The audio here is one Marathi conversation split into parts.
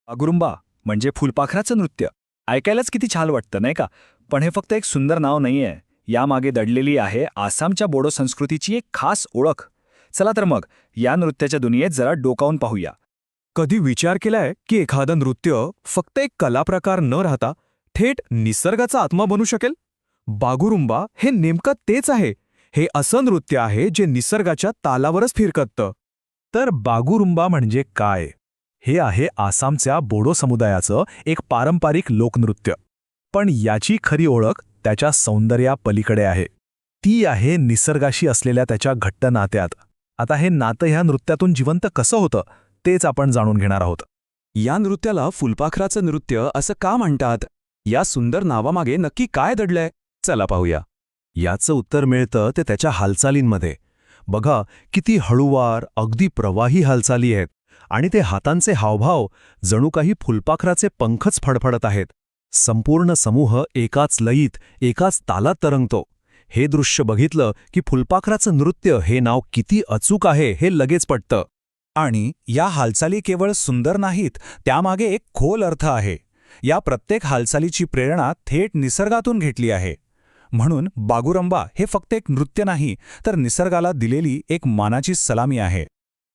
बागुरुंबा म्हणजे फुलपाखराचं नृत्य. ऐकायलाच किती छान वाटतं नाही का? पण हे फक्त एक सुंदर नाव नाहीये. यामागे दडलेली आहे आसामच्या बोडो संस्कृतीची एक खास ओळख. चला तर मग या नृत्याच्या दुनियेत जरा डोकावून पाहूया. कधी विचार केलाय की एखादं नृत्य फक्त एक कलाप्रकार न राहता थेट निसर्गाचा आत्मा बनू शकेल? बागुरुंबा हे नेमकं तेच आहे. हे असं नृत्य आहे जे निसर्गाच्या तालावरच फिरकतं. तर बागुरुंबा म्हणजे काय? हे आहे आसामच्या बोडो समुदायाचं एक पारंपरिक लोकनृत्य. पण याची खरी ओळख त्याच्या सौंदर्यापलीकडे आहे. ती आहे निसर्गाशी असलेल्या त्याच्या घट्ट नात्यात. आता हे नातं ह्या नृत्यातून जिवंत कसं होतं तेच आपण जाणून घेणार आहोत. या नृत्याला फुलपाखराचं नृत्य असं का म्हणतात? या सुंदर नावामागे नक्की काय दडलंय? चला पाहूया. याचं उत्तर मिळतं ते त्याच्या हालचालींमध्ये. बघा किती हळूवार, अगदी प्रवाही हालचाली आहेत. आणि ते हातांचे हावभाव जणू काही फुलपाखराचे पंखच फडफडत आहेत. संपूर्ण समूह एकाच लयीत, एकाच तालात तरंगतो. हे दृश्य बघितलं की फुलपाखराचं नृत्य हे नाव किती अचूक आहे हे लगेच पटतं. आणि या हालचाली केवळ सुंदर नाहीत, त्यामागे एक खोल अर्थ आहे. या प्रत्येक हालचालीची प्रेरणा थेट निसर्गातून घेतली आहे. म्हणून बागुरुंबा हे फक्त एक नृत्य नाही, तर निसर्गाला दिलेली एक मानाची सलामी आहे.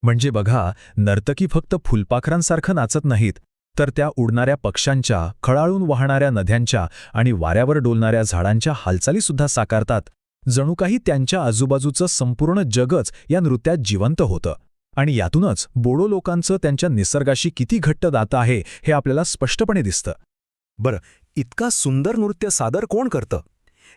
म्हणजे बघा, नर्तकी फक्त फुलपाखरांसारखं नाचत नाहीत, तर त्या उडणाऱ्या पक्ष्यांच्या, खळाळून वाहणाऱ्या नद्यांच्या आणि वाऱ्यावर डोलणाऱ्या झाडांच्या हालचालीसुद्धा साकारतात. जणू काही त्यांच्या आजूबाजूचं संपूर्ण जगच या नृत्यात जिवंत होतं. आणि यातूनच बोडो लोकांचं त्यांच्या निसर्गाशी किती घट्ट नातं आहे हे आपल्याला स्पष्टपणे दिसतं. बरं, इतका सुंदर नृत्य सादर कोण करतं?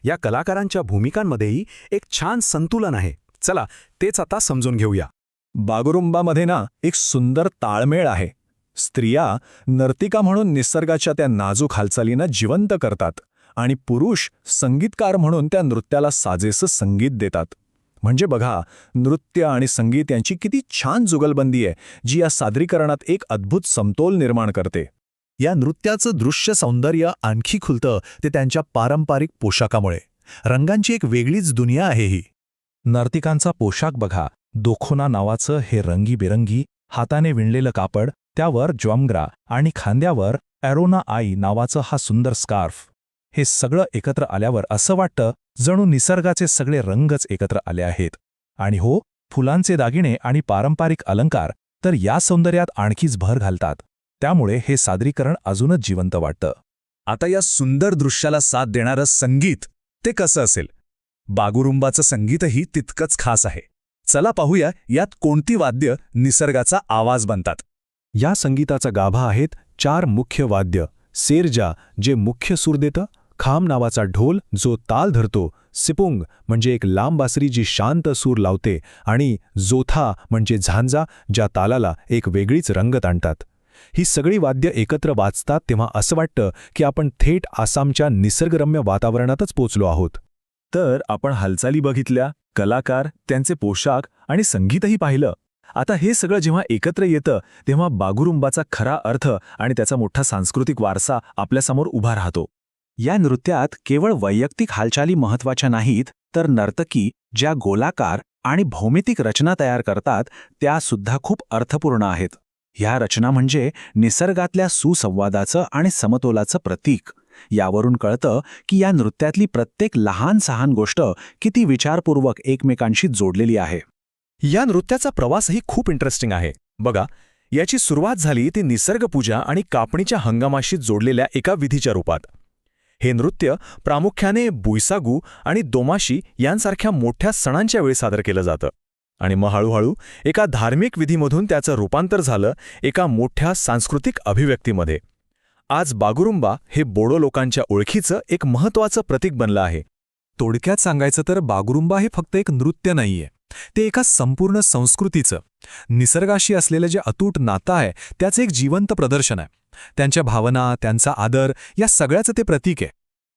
या कलाकारांच्या भूमिकांमध्येही एक छान संतुलन आहे. चला तेच आता समजून घेऊया. बागुरुंबामध्ये एक सुंदर ताळमेळ आहे. स्त्रिया नर्तिका म्हणून निसर्गाच्या त्या नाजूक हालचालींना जिवंत करतात आणि पुरुष संगीतकार म्हणून त्या नृत्याला साजेसं संगीत देतात. म्हणजे बघा, नृत्य आणि संगीत यांची किती छान जुगलबंदी आहे, जी या सादरीकरणात एक अद्भुत समतोल निर्माण करते. या नृत्याचं दृश्य सौंदर्य आणखी खुलतं ते त्यांच्या पारंपरिक पोशाखामुळे. रंगांची एक वेगळीच दुनिया आहे ही. नर्तिकांचा पोशाख बघा, दोखोना नावाचं हे रंगीबेरंगी हाताने विणलेलं कापड, त्यावर ज्वामग्रा आणि खांद्यावर ॲरोना आई नावाचं हा सुंदर स्कार्फ. हे सगळं एकत्र आल्यावर असं वाटतं जणू निसर्गाचे सगळे रंगच एकत्र आले आहेत. आणि हो, फुलांचे दागिने आणि पारंपरिक अलंकार तर या सौंदर्यात आणखीच भर घालतात. त्यामुळे हे सादरीकरण अजूनच जिवंत वाटतं. आता या सुंदर दृश्याला साथ देणारं संगीत ते कसं असेल? बागुरुंबाचं संगीतही तितकंच खास आहे. चला पाहूया यात कोणती वाद्य निसर्गाचा आवाज बनतात. या संगीताचा गाभा आहेत 4 मुख्य वाद्य. सेरजा जे मुख्य सूर देतं, खाम नावाचा ढोल जो ताल धरतो, सिपुंग म्हणजे एक लांब बासरी जी शांत सूर लावते, आणि जोथा म्हणजे झांजा ज्या तालाला एक वेगळीच रंगत आणतात. ही सगळी वाद्य एकत्र वाजतात तेव्हा असं वाटतं की आपण थेट आसामच्या निसर्गरम्य वातावरणातच पोचलो आहोत. तर आपण हालचाली बघितल्या, कलाकार, त्यांचे पोशाख आणि संगीतही पाहिलं. आता हे सगळं जेव्हा एकत्र येतं तेव्हा बागुरुंबाचा खरा अर्थ आणि त्याचा मोठा सांस्कृतिक वारसा आपल्यासमोर उभा राहतो. या नृत्यात केवळ वैयक्तिक हालचाली महत्त्वाच्या नाहीत, तर नर्तकी ज्या गोलाकार आणि भौमितिक रचना तयार करतात त्यासुद्धा खूप अर्थपूर्ण आहेत. ह्या रचना म्हणजे निसर्गातल्या सुसंवादाचं आणि समतोलाचं प्रतीक. यावरून कळतं की या नृत्यातली प्रत्येक लहान सहान गोष्ट किती विचारपूर्वक एकमेकांशी जोडलेली आहे. या नृत्याचा प्रवासही खूप इंटरेस्टिंग आहे. बघा, याची सुरुवात झाली ती निसर्गपूजा आणि कापणीच्या हंगामाशी जोडलेल्या एका विधीच्या रूपात. हे नृत्य प्रामुख्याने बुइसागू आणि दोमाशी यांसारख्या मोठ्या सणांच्या वेळी सादर केलं जातं. आणि मग हळूहळू एका धार्मिक विधीमधून त्याचं रूपांतर झालं एका मोठ्या सांस्कृतिक अभिव्यक्तीमध्ये. आज बागुरुंबा हे बोडो लोकांच्या ओळखीचं एक महत्त्वाचं प्रतीक बनलं आहे. थोडक्यात सांगायचं तर बागुरुंबा हे फक्त एक नृत्य नाहीये, ते एका संपूर्ण संस्कृतीचं, निसर्गाशी असलेलं जे अतूट नातं आहे त्याचं एक जिवंत प्रदर्शन आहे. त्यांच्या भावना, त्यांचा आदर या सगळ्याचं ते प्रतीक आहे.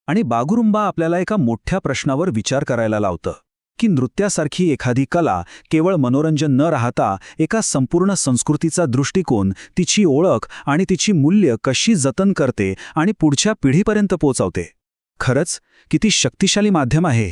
आणि बागुरुंबा आपल्याला एका मोठ्या प्रश्नावर विचार करायला लावतं की नृत्यासारखी एखादी कला केवळ मनोरंजन न राहता एका संपूर्ण संस्कृतीचा दृष्टिकोन, तिची ओळख आणि तिची मूल्य कशी जतन करते आणि पुढच्या पिढीपर्यंत पोहोचवते. खरंच किती शक्तिशाली माध्यम आहे